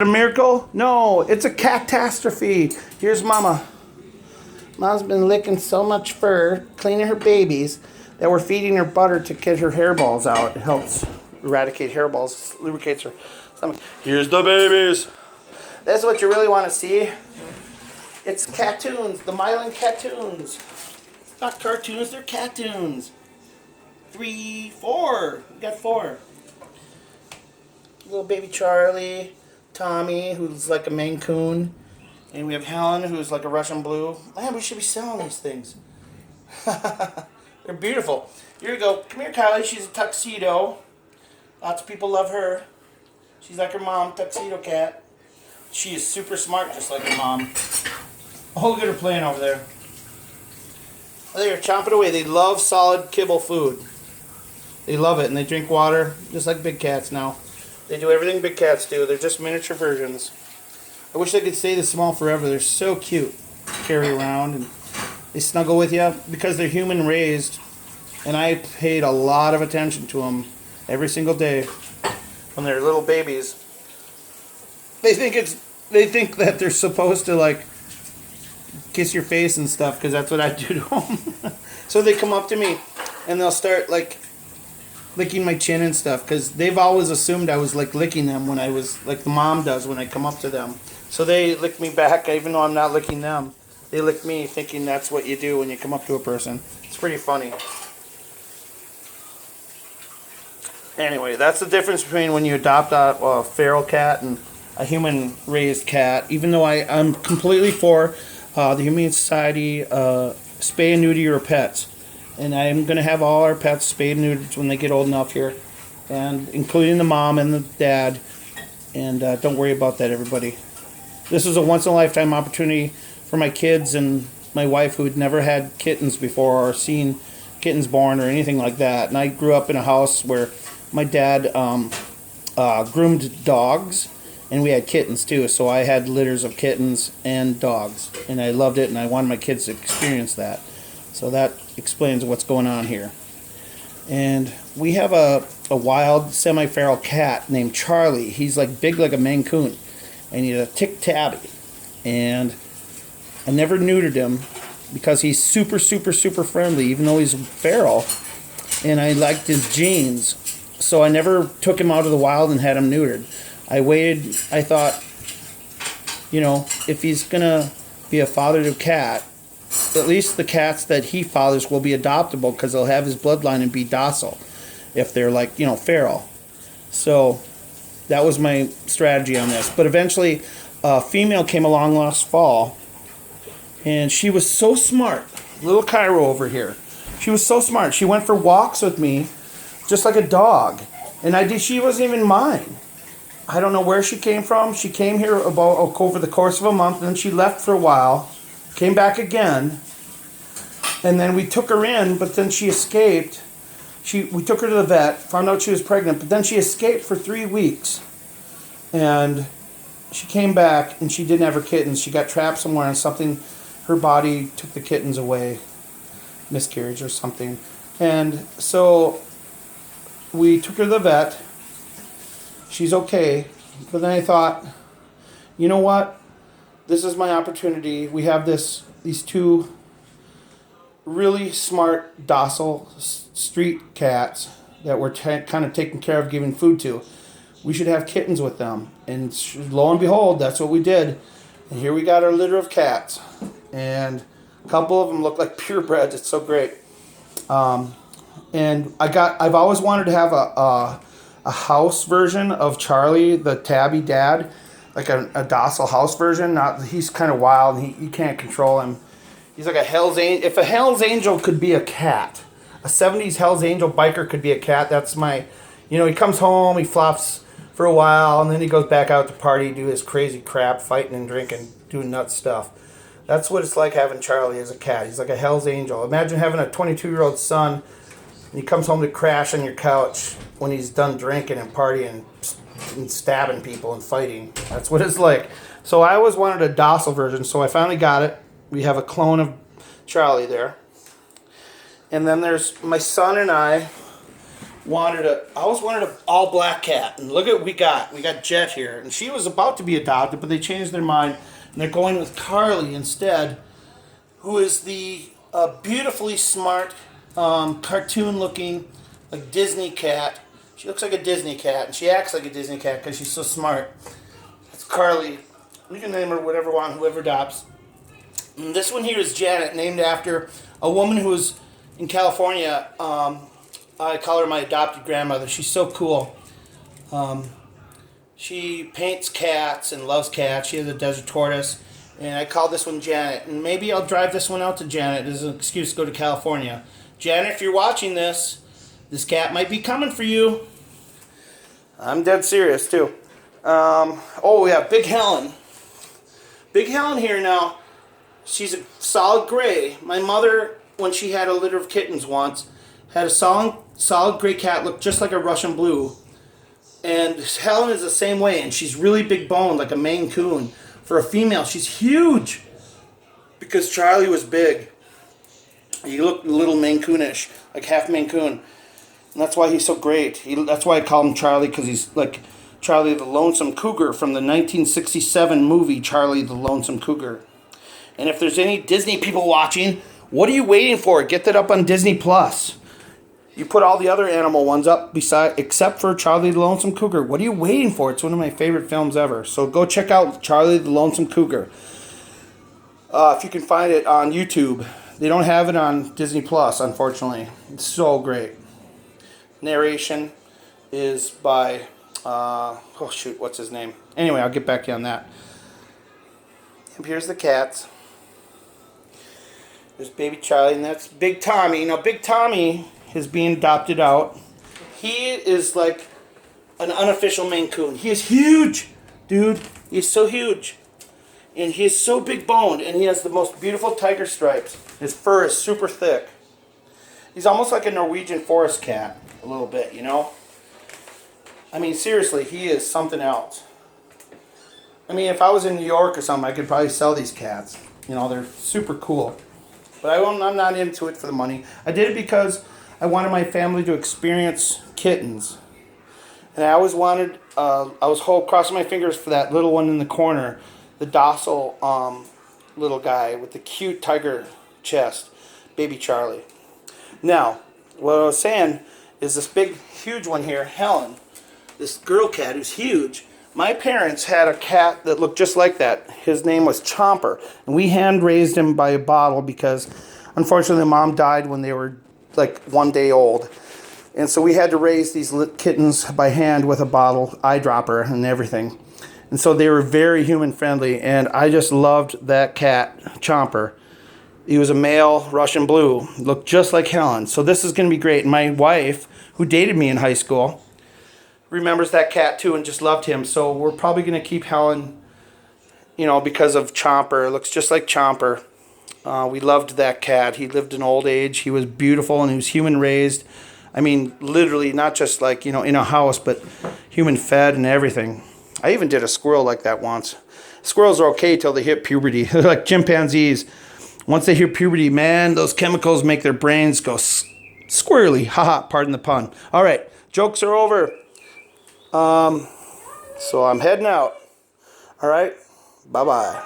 A miracle? No, it's a catastrophe. Here's Mama. Mama's been licking so much fur, cleaning her babies, that we're feeding her butter to get her hairballs out. It helps eradicate hairballs, lubricates her stomach. Here's the babies. That's what you really want to see. It's cartoons, the Miland cartoons. Not cartoons, they're cartoons. 3, 4. We got 4. Little baby Charlie. Tommy, who's like a Maine Coon, and we have Helen, who's like a Russian Blue. Man, we should be selling these things. They're beautiful. Here we go. Come here, Kylie. She's a Tuxedo. Lots of people love her. She's like her mom, Tuxedo cat. She is super smart, just like her mom. Oh, look at her playing over there. Oh, they're chomping away. They love solid kibble food. They love it, and they drink water, just like big cats now. They do everything big cats do. They're just miniature versions. I wish they could stay this small forever. They're so cute to carry around, and they snuggle with you because they're human raised. And I paid a lot of attention to them every single day when they're little babies. They think that they're supposed to like kiss your face and stuff because that's what I do to them. So they come up to me and they'll start like licking my chin and stuff because they've always assumed I was like licking them when I was like the mom does when I come up to them. So they lick me back even though I'm not licking them. They lick me thinking that's what you do when you come up to a person. It's pretty funny. Anyway, that's the difference between when you adopt a feral cat and a human raised cat. Even though I'm completely for the Humane Society spay and neuter your pets. And I'm going to have all our pets spayed and neutered when they get old enough here. And including the mom and the dad. And don't worry about that, everybody. This is a once-in-a-lifetime opportunity for my kids and my wife who had never had kittens before or seen kittens born or anything like that. And I grew up in a house where my dad groomed dogs. And we had kittens too. So I had litters of kittens and dogs. And I loved it and I wanted my kids to experience that. So that explains what's going on here. And we have a wild semi-feral cat named Charlie. He's like big like a Maine Coon. And he's a tick tabby. And I never neutered him because he's super, super, super friendly, even though he's feral. And I liked his genes. So I never took him out of the wild and had him neutered. I waited, I thought, you know, if he's going to be a father to a cat, at least the cats that he fathers will be adoptable because they'll have his bloodline and be docile if they're like, you know, feral. So that was my strategy on this. But eventually a female came along last fall and she was so smart. Little Cairo over here. She was so smart. She went for walks with me just like a dog. And she wasn't even mine. I don't know where she came from. She came here over the course of a month and then she left for a while. Came back again, and then we took her in, but then she escaped. We took her to the vet, found out she was pregnant, but then she escaped for 3 weeks. And she came back, and she didn't have her kittens. She got trapped somewhere, and something, her body took the kittens away, miscarriage or something. And so we took her to the vet. She's okay, but then I thought, you know what? This is my opportunity. We have these 2 really smart, docile street cats that we're kind of taking care of, giving food to. We should have kittens with them. And lo and behold, that's what we did. And here we got our litter of cats. And a couple of them look like purebreds. It's so great. And I've always wanted to have a house version of Charlie, the tabby dad. Like a docile house version. He's kind of wild and you can't control him. He's like a Hell's Angel. If a Hell's Angel could be a cat, a 70s Hell's Angel biker could be a cat. That's my, you know, he comes home, he flops for a while, and then he goes back out to party, do his crazy crap, fighting and drinking, doing nuts stuff. That's what it's like having Charlie as a cat. He's like a Hell's Angel. Imagine having a 22-year-old son, and he comes home to crash on your couch when he's done drinking and partying and stabbing people and fighting. That's what it's like. So I always wanted a docile version, so I finally got it. We have a clone of Charlie there. And then there's my son and I I always wanted an all black cat, and look at what we got. We got Jet here, and she was about to be adopted, but they changed their mind, and they're going with Carly instead, who is the beautifully smart, cartoon-looking, like Disney cat. She looks like a Disney cat, and she acts like a Disney cat because she's so smart. That's Carly. We can name her whatever we want, whoever adopts. And this one here is Janet, named after a woman who was in California. I call her my adopted grandmother. She's so cool. She paints cats and loves cats. She has a desert tortoise. And I call this one Janet. And maybe I'll drive this one out to Janet as an excuse to go to California. Janet, if you're watching this cat might be coming for you. I'm dead serious, too. Oh, we have Big Helen. Big Helen here now. She's a solid gray. My mother, when she had a litter of kittens once, had a solid gray cat, looked just like a Russian blue. And Helen is the same way, and she's really big boned, like a Maine Coon. For a female, she's huge. Because Charlie was big. He looked a little Maine Coonish, like half Maine Coon. And that's why he's so great. That's why I call him Charlie, because he's like Charlie the Lonesome Cougar from the 1967 movie Charlie the Lonesome Cougar. And if there's any Disney people watching, what are you waiting for? Get that up on Disney Plus. You put all the other animal ones up except for Charlie the Lonesome Cougar. What are you waiting for? It's one of my favorite films ever. So go check out Charlie the Lonesome Cougar. If you can find it on YouTube. They don't have it on Disney Plus, unfortunately. It's so great. Narration is by, oh shoot, what's his name? Anyway, I'll get back to you on that. And here's the cats. There's baby Charlie, and that's Big Tommy. Now, Big Tommy is being adopted out. He is like an unofficial Maine Coon. He is huge, dude. He's so huge. And he is so big boned, and he has the most beautiful tiger stripes. His fur is super thick. He's almost like a Norwegian forest cat, a little bit, you know? I mean, seriously, he is something else. I mean, if I was in New York or something, I could probably sell these cats. You know, they're super cool. But I'm not into it for the money. I did it because I wanted my family to experience kittens. And I always wanted, I was crossing my fingers for that little one in the corner, the docile little guy with the cute tiger chest, baby Charlie. Now, what I was saying is this big, huge one here, Helen, this girl cat who's huge. My parents had a cat that looked just like that. His name was Chomper, and we hand-raised him by a bottle because, unfortunately, Mom died when they were like 1 day old. And so we had to raise these kittens by hand with a bottle, eyedropper, and everything. And so they were very human-friendly, and I just loved that cat, Chomper. He was a male Russian blue, looked just like Helen. So this is going to be great. And my wife, who dated me in high school, remembers that cat too and just loved him. So we're probably going to keep Helen, you know, because of Chomper. It looks just like Chomper. We loved that cat. He lived in old age. He was beautiful, and he was human-raised. I mean, literally, not just like, you know, in a house, but human-fed and everything. I even did a squirrel like that once. Squirrels are okay till they hit puberty. They're like chimpanzees. Once they hit puberty, man, those chemicals make their brains go squirrely. Haha, pardon the pun. All right, jokes are over. So I'm heading out. All right, bye-bye.